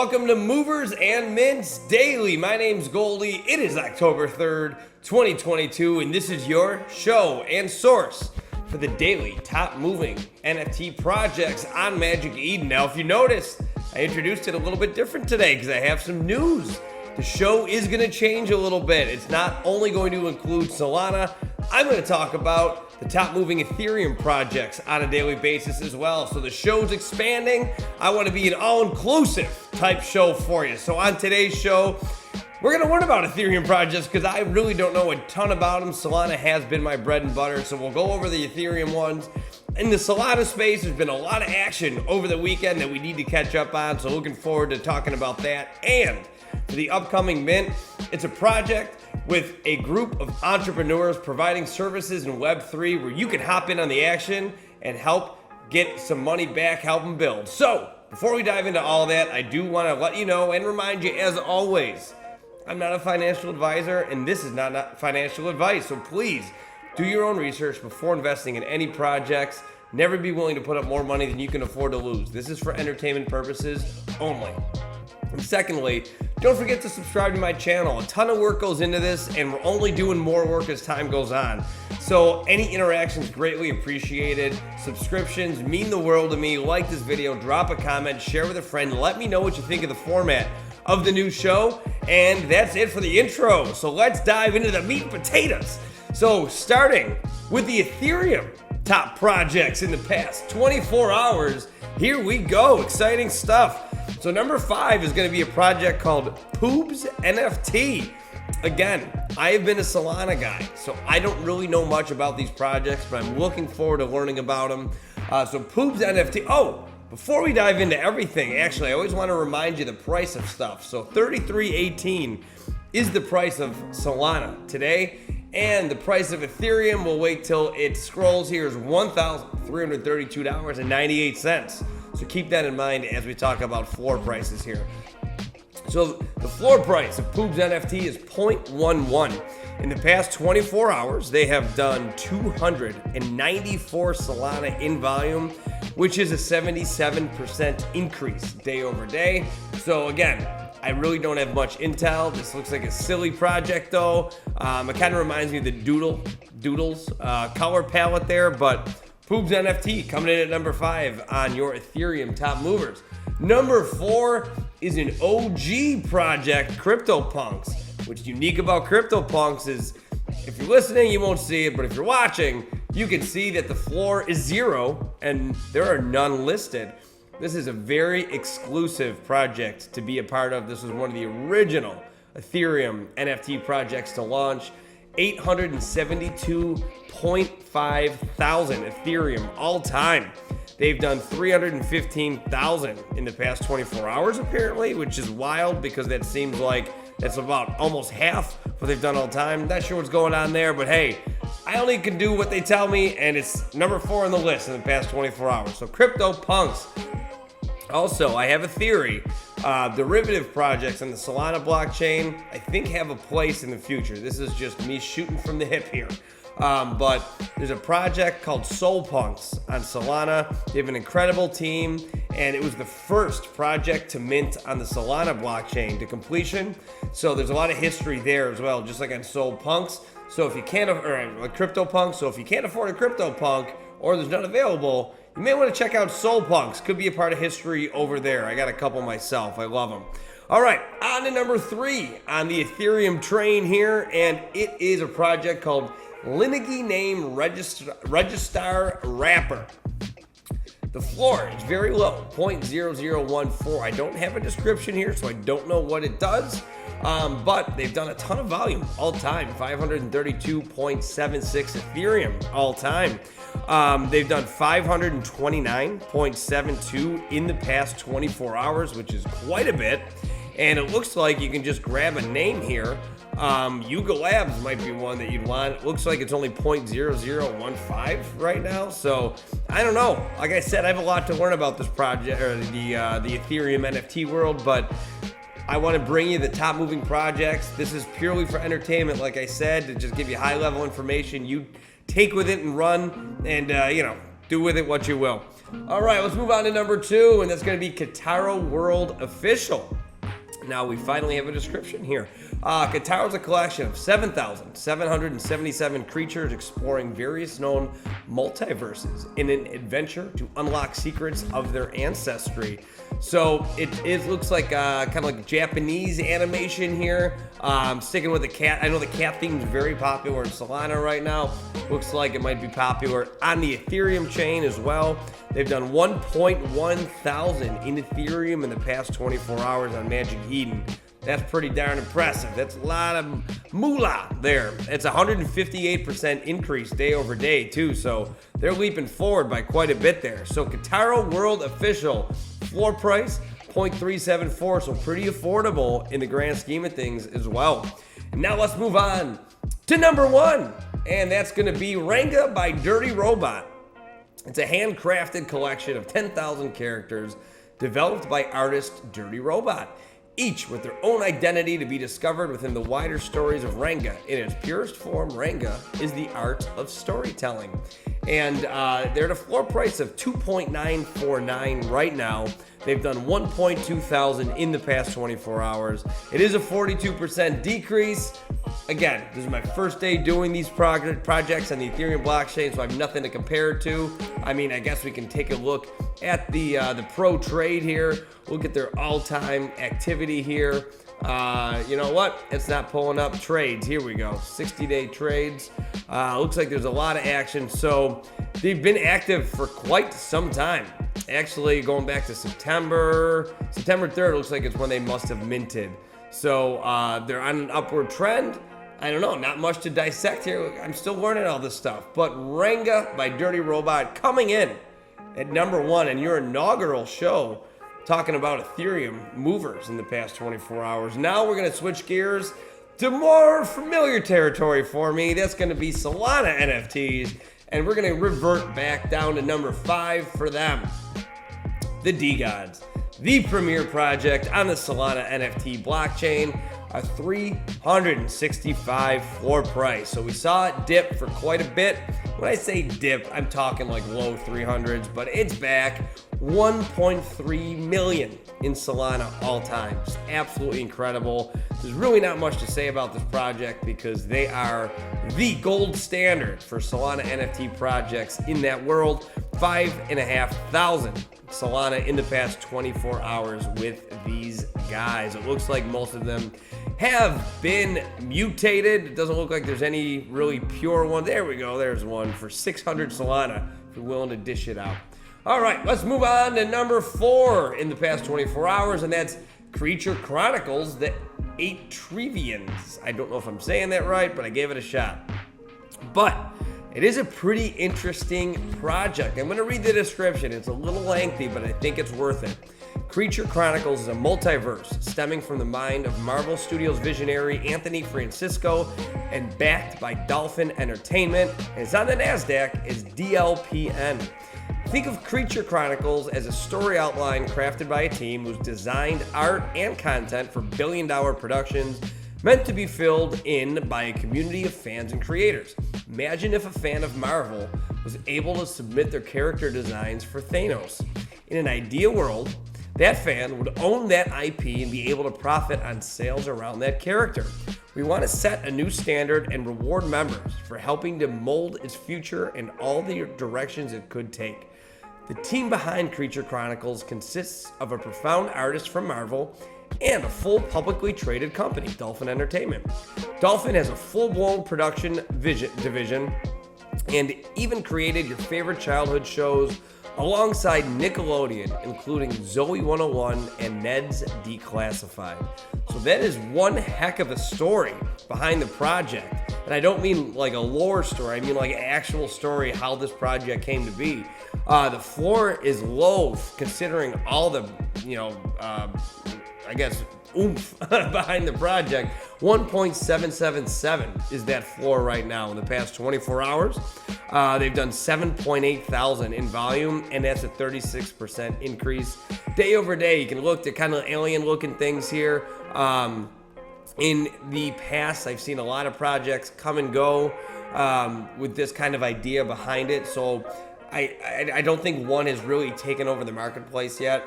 welcome to Movers and Mints Daily. My name's Goldie. It is October 3rd, 2022, and this is your show and source for the daily top moving NFT projects on Magic Eden. Now, if you noticed, I introduced it a little bit different today because I have some news. The show is going to change a little bit. It's not only going to include Solana, I'm going to talk about the top moving Ethereum projects on a daily basis as well. So the show's expanding. I want to be an all-inclusive type show for you. So on today's show, we're going to learn about Ethereum projects because I really don't know a ton about them. Solana has been my bread and butter, so we'll go over the Ethereum ones. In the Solana space, there's been a lot of action over the weekend that we need to catch up on, so looking forward to talking about that. And for the upcoming mint, it's a project with a group of entrepreneurs providing services in Web3 where you can hop in on the action and help get some money back, help them build. So before we dive into all that, I do want to let you know and remind you, as always, I'm not a financial advisor and this is not financial advice. So please do your own research before investing in any projects. Never be willing to put up more money than you can afford to lose. This is for entertainment purposes only. And secondly, don't forget to subscribe to my channel. A ton of work goes into this, and we're only doing more work as time goes on. So any interactions greatly appreciated. Subscriptions mean the world to me. Like this video, drop a comment, share with a friend. Let me know what you think of the format of the new show. And that's it for the intro. So let's dive into the meat and potatoes. So starting with the Ethereum top projects in the past 24 hours, here we go. Exciting stuff. So number 5 is going to be a project called poobsnft. Again, I have been a Solana guy, so I don't really know much about these projects, but I'm looking forward to learning about them. So poobsnft. Oh, before we dive into everything, actually, I always want to remind you the price of stuff. So 33.18 is the price of Solana today, and the price of Ethereum, we'll wait till it scrolls here, is $1,332.98. So keep that in mind as we talk about floor prices here. So the floor price of poobsnft is 0.11. In the past 24 hours, they have done 294 Solana in volume, which is a 77% increase day over day. So again, I really don't have much intel. This looks like a silly project though. It kind of reminds me of the Doodles color palette there, but poobsnft coming in at number 5 on your Ethereum top movers. Number 4 is an OG project, CryptoPunks. What's unique about CryptoPunks is, if you're listening, you won't see it, but if you're watching, you can see that the floor is 0 and there are none listed. This is a very exclusive project to be a part of. This was one of the original Ethereum NFT projects to launch. 872.5 thousand Ethereum all time. They've done 315,000 in the past 24 hours apparently, which is wild because that seems like that's about almost half what they've done all time. Not sure what's going on there, but hey, I only can do what they tell me, and it's number 4 on the list in the past 24 hours. So CryptoPunks. Also, I have a theory. Derivative projects on the Solana blockchain, I think, have a place in the future. This is just me shooting from the hip here. But there's a project called Solpunks on Solana. They have an incredible team, and it was the first project to mint on the Solana blockchain to completion. So there's a lot of history there as well, just like on Solpunks. So if you can't, or like CryptoPunks, so if you can't afford a CryptoPunk or there's none available, you may want to check out Solpunks. Could be a part of history over there. I got a couple myself. I love them. All right, on to number 3 on the Ethereum train here, and it is a project called Linagee name Registar Wrapper. The floor is very low, 0.0014. I don't have a description here, so I don't know what it does. But they've done a ton of volume all time, 532.76 Ethereum all time. They've done 529.72 in the past 24 hours, which is quite a bit. And it looks like you can just grab a name here. Yuga Labs might be one that you'd want. It looks like it's only 0.0015 right now. So I don't know. Like I said, I have a lot to learn about this project, or the Ethereum NFT world, but I want to bring you the top moving projects. This is purely for entertainment, like I said, to just give you high level information. You take with it and run and, do with it what you will. All right, let's move on to number 2, and that's going to be Kitaro World Official. Now we finally have a description here. Kitaro is a collection of 7,777 creatures exploring various known multiverses in an adventure to unlock secrets of their ancestry. So it looks like kind of like Japanese animation here. Sticking with the cat. I know the cat theme is very popular in Solana right now. Looks like it might be popular on the Ethereum chain as well. They've done 1.1 thousand in Ethereum in the past 24 hours on Magic Eden. That's pretty darn impressive. That's a lot of moolah there. It's a 158% increase day over day too, so they're leaping forward by quite a bit there. So Kitaro World Official, floor price 0.374, so pretty affordable in the grand scheme of things as well. And now let's move on to number 1, and that's going to be RENGA by DirtyRobot. It's a handcrafted collection of 10,000 characters developed by artist DirtyRobot, each with their own identity to be discovered within the wider stories of RENGA. In its purest form, RENGA is the art of storytelling. And they're at a floor price of 2.949 right now. They've done 1.2 thousand in the past 24 hours. It is a 42% decrease. Again, this is my first day doing these projects on the Ethereum blockchain, so I have nothing to compare it to. I mean, I guess we can take a look at the pro trade here. Look at their all-time activity here. You know what? It's not pulling up trades. Here we go. 60-day trades. Looks like there's a lot of action. So they've been active for quite some time. Actually, going back to September 3rd, looks like it's when they must have minted. So they're on an upward trend. I don't know, not much to dissect here. I'm still learning all this stuff. But RENGA by DirtyRobot coming in at number 1 in your inaugural show, talking about Ethereum movers in the past 24 hours. Now we're going to switch gears to more familiar territory for me. That's going to be Solana NFTs, and we're going to revert back down to number 5 for them. The DeGods, the premier project on the Solana NFT blockchain, a 365 floor price. So we saw it dip for quite a bit. When I say dip, I'm talking like low 300s, but it's back. 1.3 million in Solana all time. Just absolutely incredible. There's really not much to say about this project because they are the gold standard for Solana NFT projects in that world. 5,500 Solana in the past 24 hours with these guys. It looks like most of them have been mutated. It doesn't look like there's any really pure one. There we go. There's one for 600 Solana if you're willing to dish it out. All right, let's move on to number 4 in the past 24 hours, and that's Creature Chronicles, the Atrivians. I don't know if I'm saying that right, but I gave it a shot. But it is a pretty interesting project. I'm going to read the description. It's a little lengthy, but I think it's worth it. Creature Chronicles is a multiverse stemming from the mind of Marvel Studios visionary Anthony Francisco and backed by Dolphin Entertainment. And it's on the NASDAQ as DLPN. Think of Creature Chronicles as a story outline crafted by a team who's designed art and content for billion-dollar productions meant to be filled in by a community of fans and creators. Imagine if a fan of Marvel was able to submit their character designs for Thanos. In an ideal world, that fan would own that IP and be able to profit on sales around that character. We want to set a new standard and reward members for helping to mold its future and all the directions it could take. The team behind Creature Chronicles consists of a profound artist from Marvel and a full publicly traded company, Dolphin Entertainment. Dolphin has a full-blown production division and even created your favorite childhood shows alongside Nickelodeon, including Zoe 101 and Ned's Declassified. So that is one heck of a story behind the project. And I don't mean like a lore story, I mean like an actual story how this project came to be. The floor is low considering all the, oomph behind the project. 1.777 is that floor right now in the past 24 hours. They've done 7.8 thousand in volume, and that's a 36% increase. Day over day, you can look at kind of alien looking things here. In the past, I've seen a lot of projects come and go with this kind of idea behind it. So I don't think one has really taken over the marketplace yet.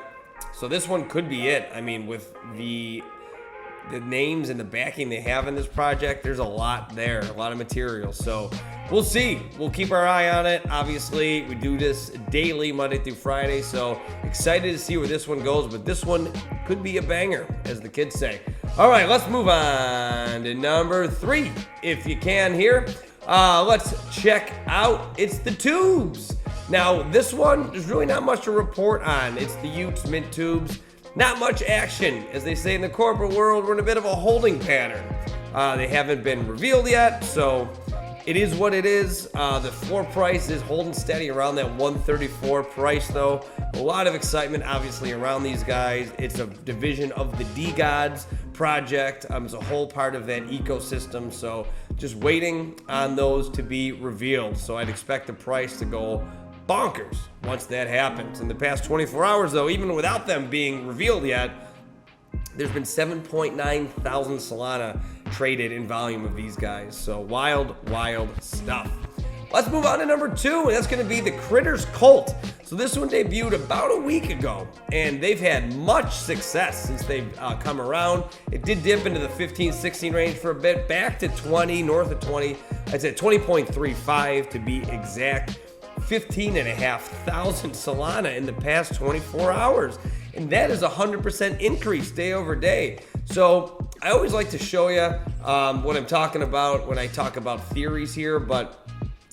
So this one could be it. I mean, with the names and the backing they have in this project, there's a lot there, a lot of material. So we'll see. We'll keep our eye on it. Obviously, we do this daily, Monday through Friday. So excited to see where this one goes. But this one could be a banger, as the kids say. All right, let's move on to number 3, if you can here. Let's check out, it's the tubes. Now, this one, there's really not much to report on. It's the Utes mint tubes. Not much action. As they say in the corporate world, we're in a bit of a holding pattern. They haven't been revealed yet, so it is what it is. The floor price is holding steady around that 134 price, though. A lot of excitement, obviously, around these guys. It's a division of the DeGods project. It's a whole part of that ecosystem, so just waiting on those to be revealed. So I'd expect the price to go bonkers once that happens. In the past 24 hours, though, even without them being revealed yet, there's been 7.9 thousand Solana traded in volume of these guys. So wild, wild stuff. Let's move on to number 2, and that's going to be the Critters Cult. So this one debuted about a week ago, and they've had much success since they've come around. It did dip into the 15, 16 range for a bit, back to 20, north of 20. I'd say 20.35 to be exact. 15,500 Solana in the past 24 hours. And that is 100% increase day over day. So I always like to show you what I'm talking about when I talk about theories here, but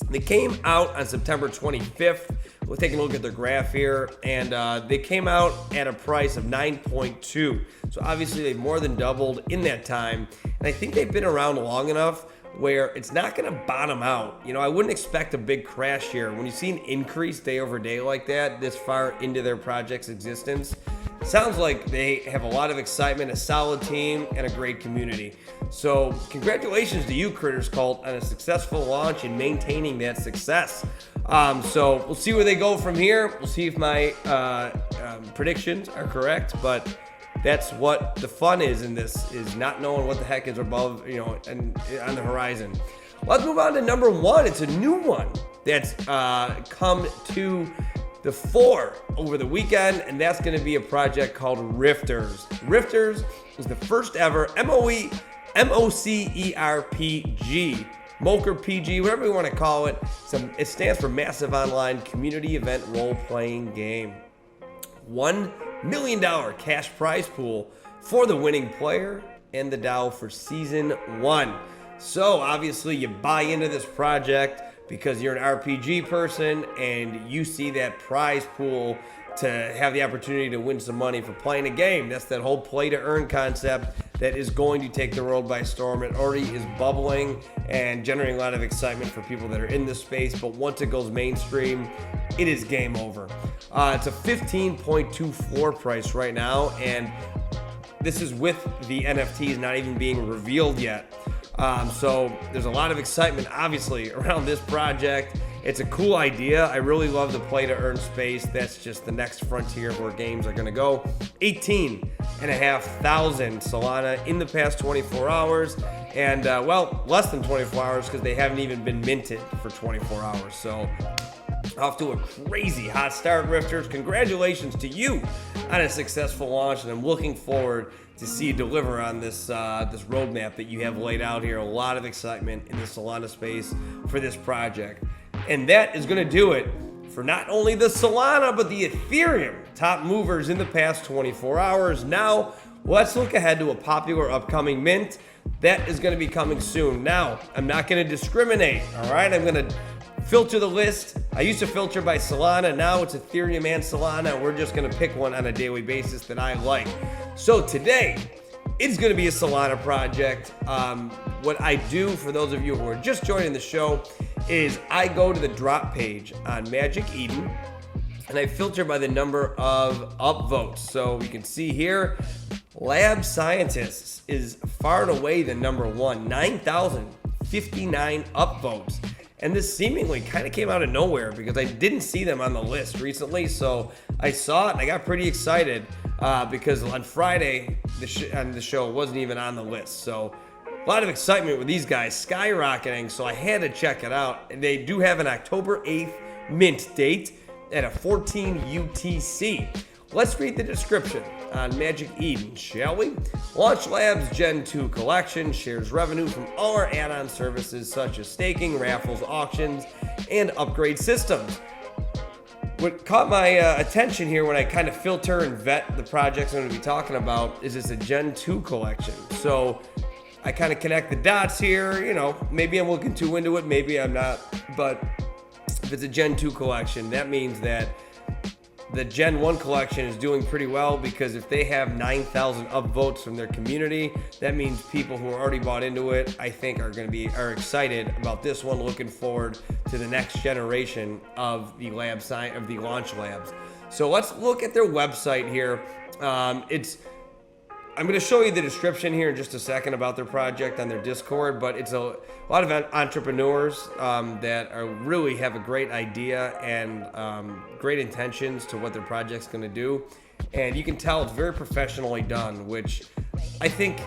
they came out on September 25th. We'll take a look at their graph here, and they came out at a price of 9.2. So obviously they've more than doubled in that time. And I think they've been around long enough where it's not going to bottom out. You know, I wouldn't expect a big crash here. When you see an increase day over day like that, this far into their project's existence, it sounds like they have a lot of excitement, a solid team, and a great community. So congratulations to you, Critters Cult, on a successful launch and maintaining that success. So we'll see where they go from here. We'll see if my predictions are correct, but that's what the fun is in this, is not knowing what the heck is above, and on the horizon. Let's move on to number 1. It's a new one that's come to the fore over the weekend, and that's going to be a project called Rifters. Rifters is the first ever MOCERPG, Moker PG, whatever you want to call it. It stands for Massive Online Community Event Role-Playing Game. $1 million cash prize pool for the winning player and the DAO for season 1. So obviously you buy into this project because you're an RPG person and you see that prize pool to have the opportunity to win some money for playing a game. That's that whole play to earn concept that is going to take the world by storm. It already is bubbling and generating a lot of excitement for people that are in this space, but once it goes mainstream, it is game over. It's a 15.2 floor price right now, and this is with the NFTs not even being revealed yet. So there's a lot of excitement, obviously, around this project. It's a cool idea. I really love the play to earn space. That's just the next frontier where games are going to go. 18,500 Solana in the past 24 hours. And, less than 24 hours because they haven't even been minted for 24 hours. So off to a crazy hot start, Rifters. Congratulations to you on a successful launch, and I'm looking forward to see you deliver on this this roadmap that you have laid out here. A lot of excitement in the Solana space for this project. And that is going to do it for not only the Solana, but the Ethereum top movers in the past 24 hours. Now, let's look ahead to a popular upcoming mint that is going to be coming soon. Now, I'm not going to discriminate, all right? I'm going to filter the list. I used to filter by Solana. Now it's Ethereum and Solana. We're just going to pick one on a daily basis that I like. So today, it's going to be a Solana project. What I do, for those of you who are just joining the show, is I go to the drop page on Magic Eden, and I filter by the number of upvotes. So you can see here, Labscientists is far and away the number 1, 9,059 upvotes. And this seemingly kind of came out of nowhere because I didn't see them on the list recently. So I saw it and I got pretty excited because on Friday, on the show, it wasn't even on the list. So a lot of excitement with these guys skyrocketing. So I had to check it out. They do have an October 8th mint date at a 14 UTC. Let's read the description on Magic Eden, shall we? Launch Labs Gen 2 collection shares revenue from all our add-on services such as staking, raffles, auctions, and upgrade systems. What caught my attention here when I kind of filter and vet the projects I'm going to be talking about is it's a Gen 2 collection. So I kind of connect the dots here. You know, maybe I'm looking too into it, maybe I'm not. But if it's a Gen 2 collection, that means that the Gen 1 collection is doing pretty well, because if they have 9,000 upvotes from their community, that means people who are already bought into it, I think, are excited about this one, looking forward to the next generation of the launch labs. So let's look at their website here. I'm going to show you the description here in just a second about their project on their Discord, but it's a lot of entrepreneurs that really have a great idea and great intentions to what their project's going to do. And you can tell it's very professionally done, which I think,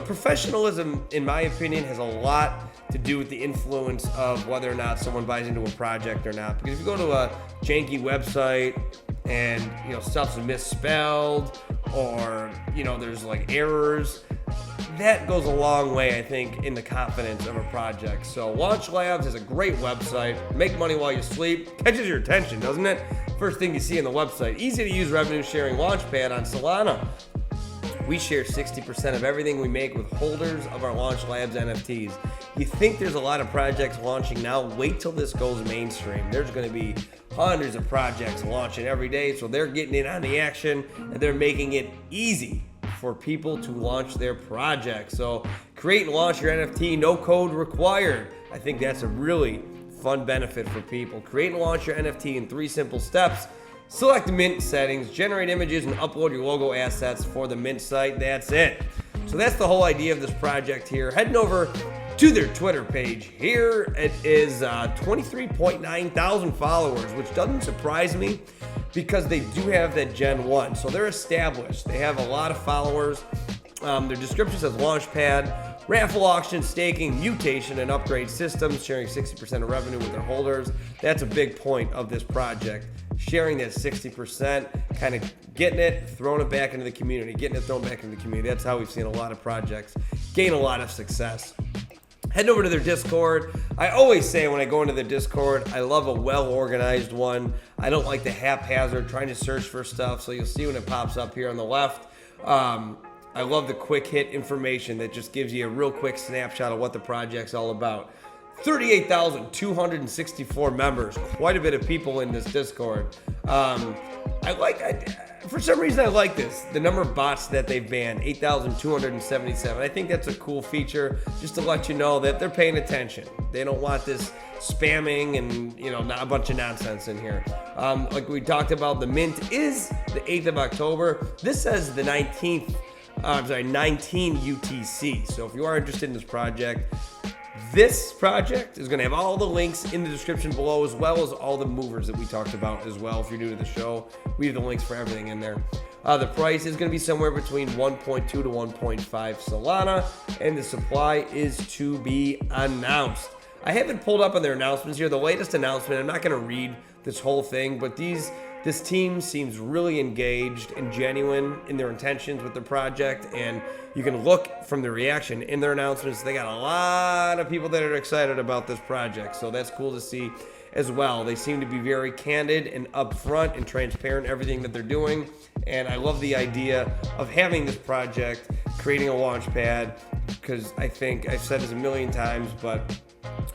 professionalism, in my opinion, has a lot to do with the influence of whether or not someone buys into a project or not. Because if you go to a janky website and, stuff's misspelled, or, there's like errors, that goes a long way, I think, in the confidence of a project. So Launch Labs is a great website. Make money while you sleep. Catches your attention, doesn't it? First thing you see on the website. Easy to use revenue sharing launchpad on Solana. We share 60% of everything we make with holders of our Launch Labs NFTs. You think there's a lot of projects launching now? Wait till this goes mainstream. There's going to be hundreds of projects launching every day, so they're getting in on the action, and they're making it easy for people to launch their projects. So create and launch your NFT, no code required. I think that's a really fun benefit for people. Create and launch your NFT in 3 simple steps. Select mint settings, generate images, and upload your logo assets for the mint site. That's it. So that's the whole idea of this project here. Heading over to their Twitter page here, it is 23.9 thousand followers, which doesn't surprise me because they do have that Gen 1. So they're established. They have a lot of followers. Their description says Launchpad, raffle auction, staking, mutation, and upgrade systems, sharing 60% of revenue with their holders. That's a big point of this project. Sharing that 60%, kind of getting it, throwing it back into the community, getting it thrown back into the community. That's how we've seen a lot of projects gain a lot of success. Head over to their Discord. I always say when I go into the Discord, I love a well-organized one. I don't like the haphazard trying to search for stuff, so you'll see when it pops up here on the left. I love the quick hit information that just gives you a real quick snapshot of what the project's all about. 38,264 members, quite a bit of people in this Discord. For some reason I like this. The number of bots that they've banned, 8,277. I think that's a cool feature just to let you know that they're paying attention. They don't want this spamming and, not a bunch of nonsense in here. Like we talked about, the mint is the 8th of October. This says the 19 UTC. So if you are interested in this project is going to have all the links in the description below, as well as all the movers that we talked about as well. If you're new to the show, we have the links for everything in there. The price is going to be somewhere between 1.2 to 1.5 Solana, and the supply is to be announced. I haven't pulled up on their announcements here. The latest announcement, I'm not going to read this whole thing, but this team seems really engaged and genuine in their intentions with the project, and you can look from the reaction in their announcements. They got a lot of people that are excited about this project, so that's cool to see as well. They seem to be very candid and upfront and transparent in everything that they're doing, and I love the idea of having this project, creating a launch pad, because I think I've said this a million times, but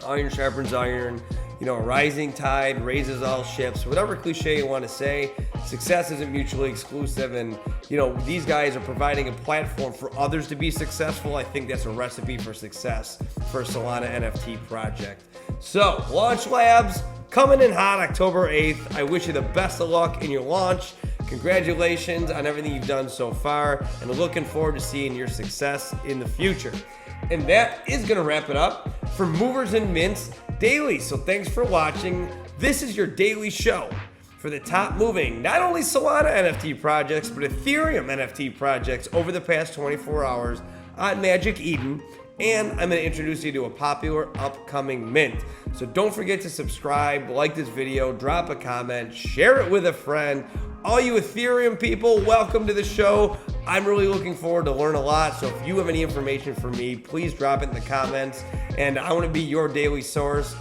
iron sharpens iron. A rising tide raises all ships. Whatever cliche you want to say, success isn't mutually exclusive. And, these guys are providing a platform for others to be successful. I think that's a recipe for success for a Solana NFT project. So, Launch Labs coming in hot October 8th. I wish you the best of luck in your launch. Congratulations on everything you've done so far, and looking forward to seeing your success in the future. And that is going to wrap it up for Movers and Mints Daily. So thanks for watching. This is your daily show for the top moving, not only Solana NFT projects, but Ethereum NFT projects over the past 24 hours on Magic Eden. and I'm going to introduce you to a popular upcoming mint. So don't forget to subscribe, like this video, drop a comment, share it with a friend. All you Ethereum people, welcome to the show. I'm really looking forward to learn a lot, so if you have any information for me, please drop it in the comments. And I want to be your daily source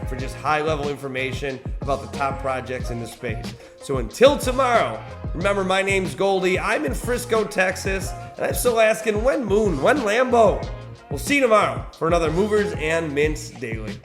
for just high-level information about the top projects in the space. So until tomorrow, remember, my name's Goldie. I'm in Frisco, Texas, and I'm still asking, when Moon, when Lambo? We'll see you tomorrow for another Movers and Mints Daily.